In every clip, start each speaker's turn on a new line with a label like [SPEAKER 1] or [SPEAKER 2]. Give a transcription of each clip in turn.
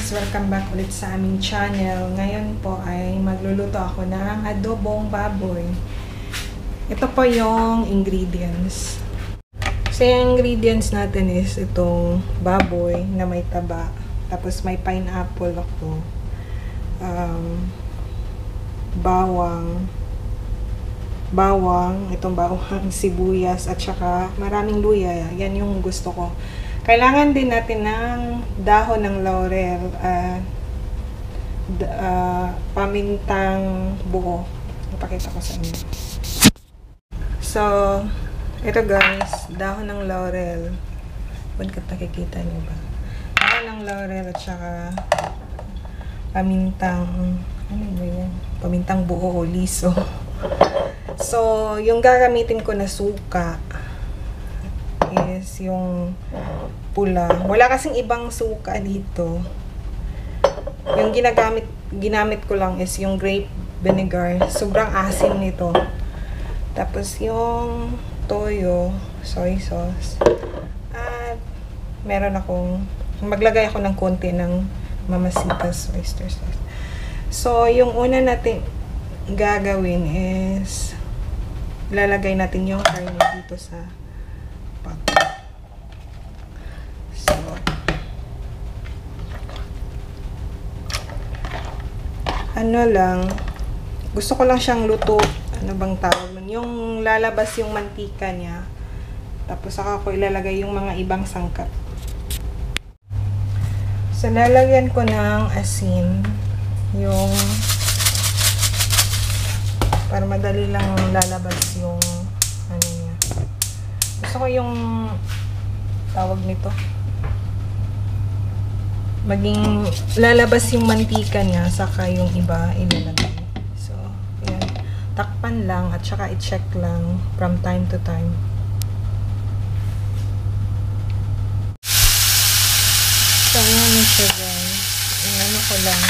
[SPEAKER 1] guys! Welcome back ulit sa aming channel. Ngayon po ay magluluto ako ng adobong baboy. Ito po yung ingredients. So yung ingredients natin is itong baboy na may taba. Tapos may pineapple ako. Itong bawang, sibuyas, at saka maraming luya. Yan yung gusto ko. Kailangan din natin ng dahon ng laurel, pamintang buo. Ipakita ko sa inyo. So, ito guys, dahon ng laurel. Ba't nakikita niyo ba? Dahon ng laurel at saka pamintang, ano ba yan? Pamintang buo o liso. So, yung gagamitin ko na suka is yung pula. Wala kasing ibang suka dito. Yung ginamit ko lang is yung grape vinegar. Sobrang asim nito. Tapos yung toyo, soy sauce. At meron akong, maglagay ako ng konti ng Mamasitas oyster sauce. So, yung una natin gagawin is lalagay natin yung karne dito sa pot. So, ano lang, gusto ko lang siyang luto. Ano bang tawag nun? Yung lalabas yung mantika niya. Tapos saka ko ilalagay yung mga ibang sangkap. So, lalagyan ko ng asin. Yung para madali lang lalabas yung ano niya. Gusto ko yung tawag nito. Maging lalabas yung mantika niya, saka yung iba ilalagay. So, ayan. Takpan lang at saka i-check lang from time to time. So, ayan na siya guys. Ano ko lang.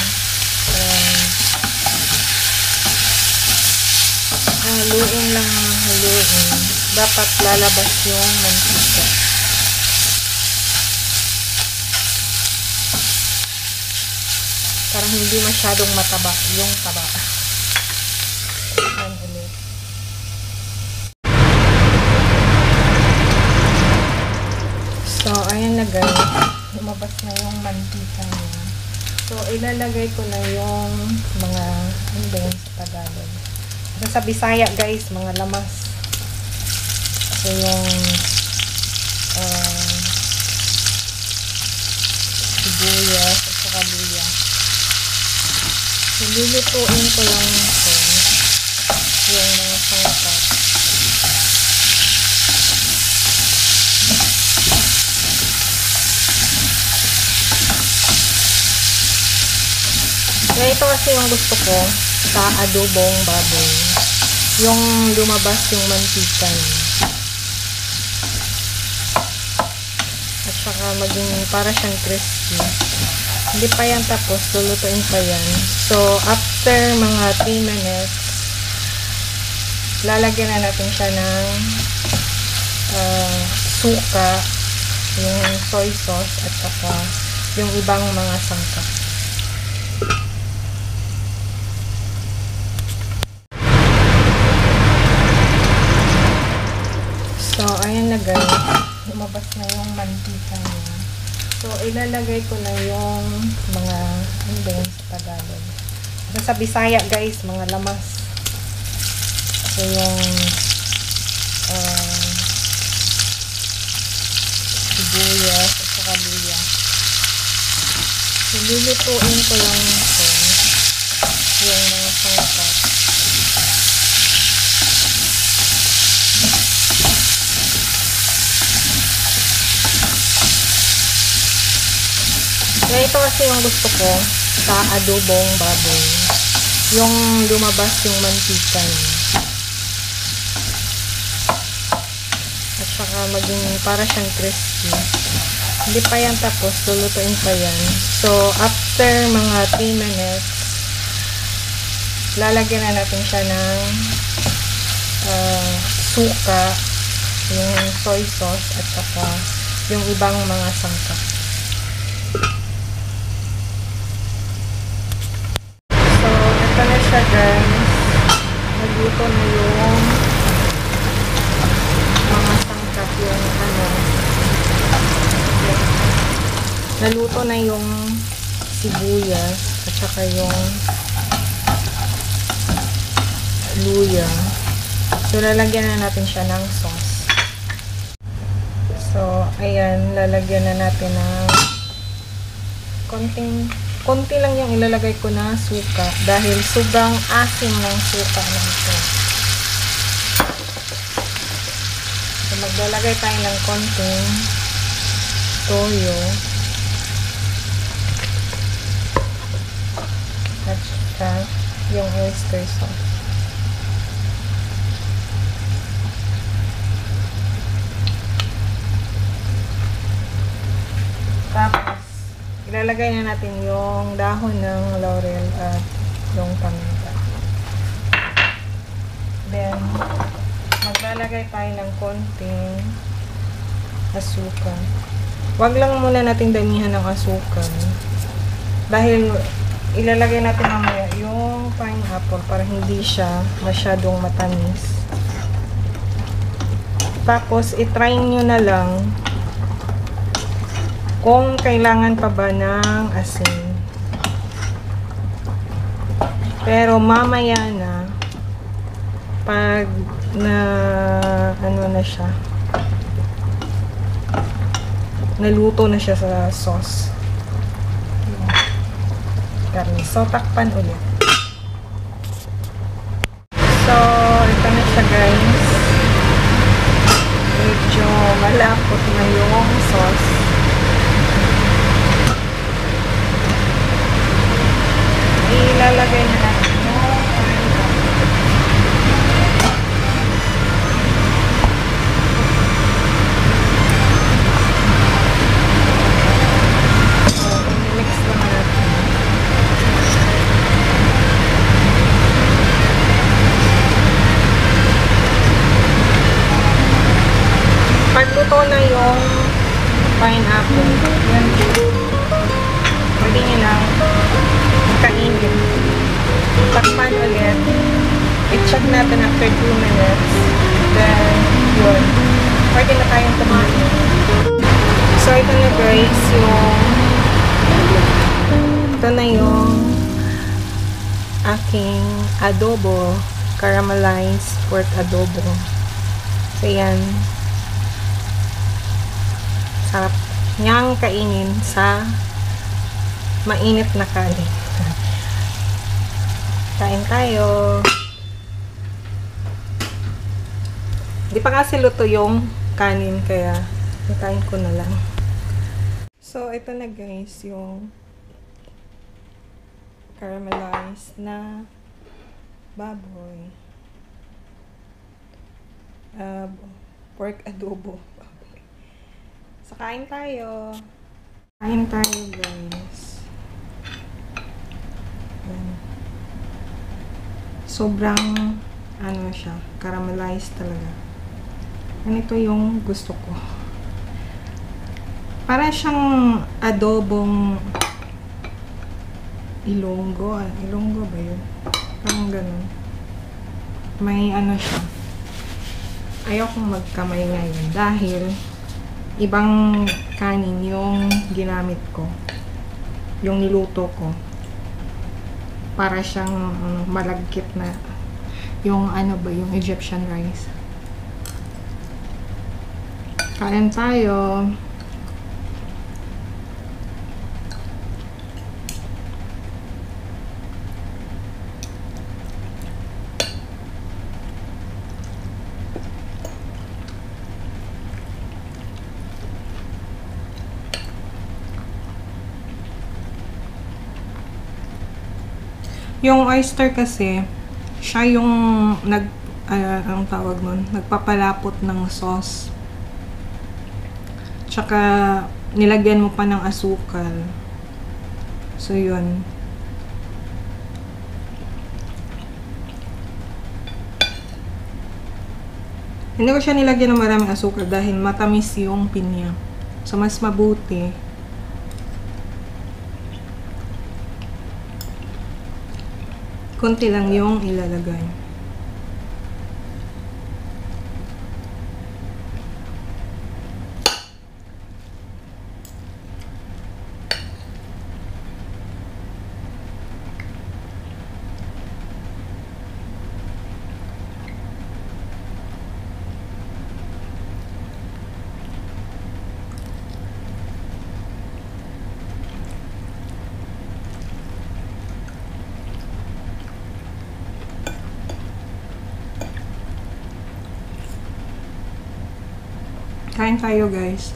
[SPEAKER 1] Haluin lang ng haluin. Dapat lalabas yung mantika. Parang hindi masyadong mataba yung taba. Ayan ulit. So, ayan na guys. Lumabas na yung mantika niya. So, ilalagay ko na yung mga, ano ba yun sa Tagalog? Sa Bisaya guys, mga lamas. So, yung sibuyas at saka luya. So, lulutuin ko lang ito. Yung mga sangkap. Kaya ito kasi yung gusto ko sa adobong baboy. Yung lumabas yung mantika niya. At saka maging para siyang crispy. Hindi pa yan tapos, lulutuin pa yan. So, after mga 3 minutes, lalagyan na natin siya ng suka, yung soy sauce, at saka yung ibang mga sangkap. So, ayan na guys. Lumabas na yung mantika niya. So, ilalagay ko na yung mga, ano ba yun sa Tagalog? Sa Bisaya guys, mga lamas. So, yung sibuyas at saka luya. So, lulutuin ko lang ito. Yung mga sangkap. Kaya ito kasi yung gusto ko sa adobong baboy. Yung lumabas yung mantika niya. At saka maging para siyang crispy. Hindi pa yan tapos, lulutuin pa yan. So, after mga 3 minutes, lalagyan na natin siya ng suka, yung soy sauce, at saka yung ibang mga sangkap. naluto na yung mga sangkap, yung naluto na yung sibuyas at saka yung luya. So, lalagyan na natin siya ng sauce. So, ayan, lalagyan na natin ng konti lang yung ilalagay ko na suka dahil sobrang asim ng suka na ito. So, maglalagay tayo ng konting toyo at saka yung oyster sauce. Tapos, ilalagay na natin yung dahon ng laurel at yung paminta. Then, maglalagay tayo ng konting asukal. Wag lang muna nating damihan ng asukal. Dahil, ilalagay natin mamaya yung pineapple para hindi siya masyadong matamis. Tapos, itry nyo na lang kung kailangan pa ba ng asin. Pero mamaya na, pag na na siya, naluto na siya sa sauce. So, takpan ulit. So, ito na siya guys. Medyo malapot na yung sauce. Ilalagay na natin yung so, mix lang natin. Pagluto na yung pineapple, yan, pwede nyo lang kainin. Takpan ulit. I-check natin after 2 minutes. Then, yun. Pwede na tayong kumain. So, ito na guys, ito na yung aking adobo. Caramelized pork adobo. So, yan. Sarap niyang kainin sa mainit na kanin. Kain tayo. Di pa kasi luto yung kanin, kaya kain ko na lang. So, ito na guys, yung caramelized na baboy. Pork adobo. So, kain tayo. Kain tayo guys. Sobrang siya, caramelized talaga. Ganito yung gusto ko. Para siyang adobong Ilonggo. Ilonggo ba yun? Parang ganun. May siya. Ayaw kong magkamay ngayon dahil ibang kanin yung ginamit ko. Yung niluto ko. Para siyang malagkit na yung yung Egyptian rice. Kain tayo. Yung oyster kasi, siya yung anong tawag nun? Nagpapalapot ng sauce. Tsaka, nilagyan mo pa ng asukal. So, yun. Hindi ko siya nilagyan ng maraming asukal dahil matamis yung pinya. So, mas mabuti konti lang yung ilalagay. Kain tayo, guys.